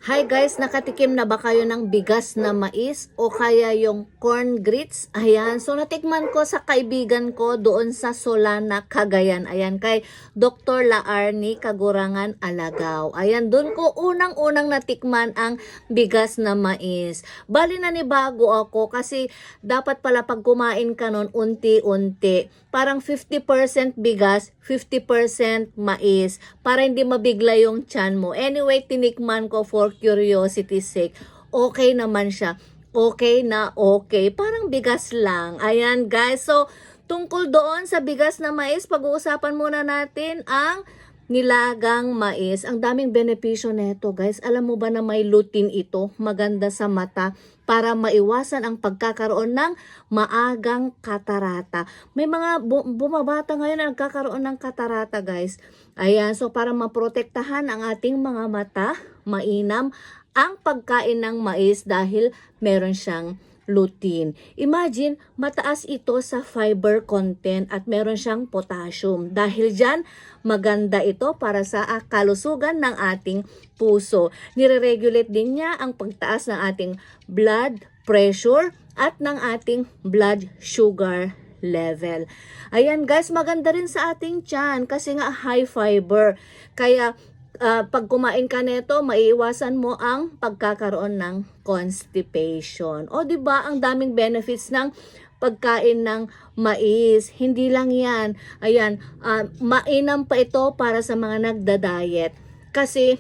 Hi guys, nakatikim na ba kayo ng bigas na mais o kaya yung corn grits? Ayan, so natikman ko sa kaibigan ko doon sa Solana, Cagayan. Ayan, kay Dr. Laarni Kagurangan Alagaw. Ayan, doon ko unang-unang natikman ang bigas na mais. Bali na ni bago ako kasi dapat pala pag kumain ka nun unti-unti. Parang 50% bigas, 50% mais para hindi mabigla yung tiyan mo. Anyway, tinikman ko for curiosity sake. Okay naman siya. Okay na okay. Parang bigas lang. Ayan guys. So, tungkol doon sa bigas na mais, pag-uusapan muna natin ang nilagang mais. Ang daming benepisyo nito guys. Alam mo ba na may lutein ito? Maganda sa mata para maiwasan ang pagkakaroon ng maagang katarata. May mga bumabata ngayon na nagkakaroon ng katarata guys. Ayan, so para maprotektahan ang ating mga mata, mainam ang pagkain ng mais dahil meron siyang lutein. Imagine, mataas ito sa fiber content at meron siyang potassium. Dahil dyan, maganda ito para sa kalusugan ng ating puso. Nire-regulate din niya ang pagtaas ng ating blood pressure at ng ating blood sugar level. Ayan guys, maganda rin sa ating tiyan kasi nga high fiber. Kaya pag kumain ka nito, maiiwasan mo ang pagkakaroon ng constipation. O di ba ang daming benefits ng pagkain ng mais. Hindi lang 'yan. Ayan, mainam pa ito para sa mga nagda-diet. Kasi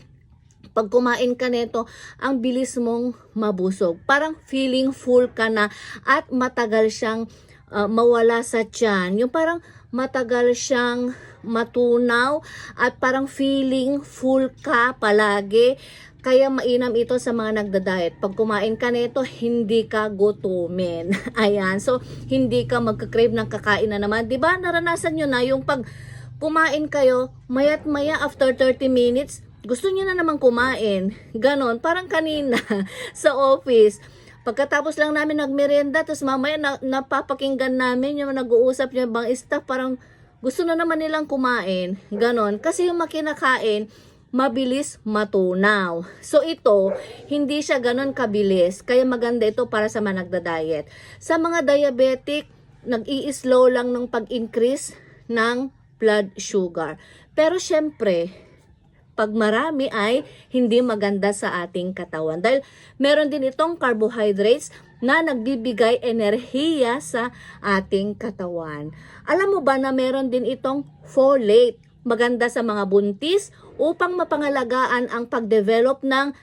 pag kumain ka nito, ang bilis mong mabusog. Parang feeling full ka na at matagal siyang mawala sa tiyan. Yung parang matagal siyang matunaw at parang feeling full ka palagi. Kaya mainam ito sa mga nagda-diet. Pag kumain ka nito, hindi ka gutumin. Ayan. So, hindi ka magka-crave ng kakain na naman. Diba? Naranasan nyo na yung pag kumain kayo, mayat maya after 30 minutes, gusto niyo na naman kumain. Ganon. Parang kanina sa office. Pagkatapos lang namin nagmerienda, tapos mamaya napapakinggan namin yung nag-uusap niya bang staff, parang gusto na naman nilang kumain. Ganon. Kasi yung makinakain, mabilis matunaw. So ito, hindi siya ganon kabilis. Kaya maganda ito para sa mga nagda-diet. Sa mga diabetic, nag-i-slow lang ng pag-increase ng blood sugar. Pero syempre, pag marami ay hindi maganda sa ating katawan. Dahil meron din itong carbohydrates na nagbibigay enerhiya sa ating katawan. Alam mo ba na meron din itong folate, maganda sa mga buntis upang mapangalagaan ang pagdevelop ng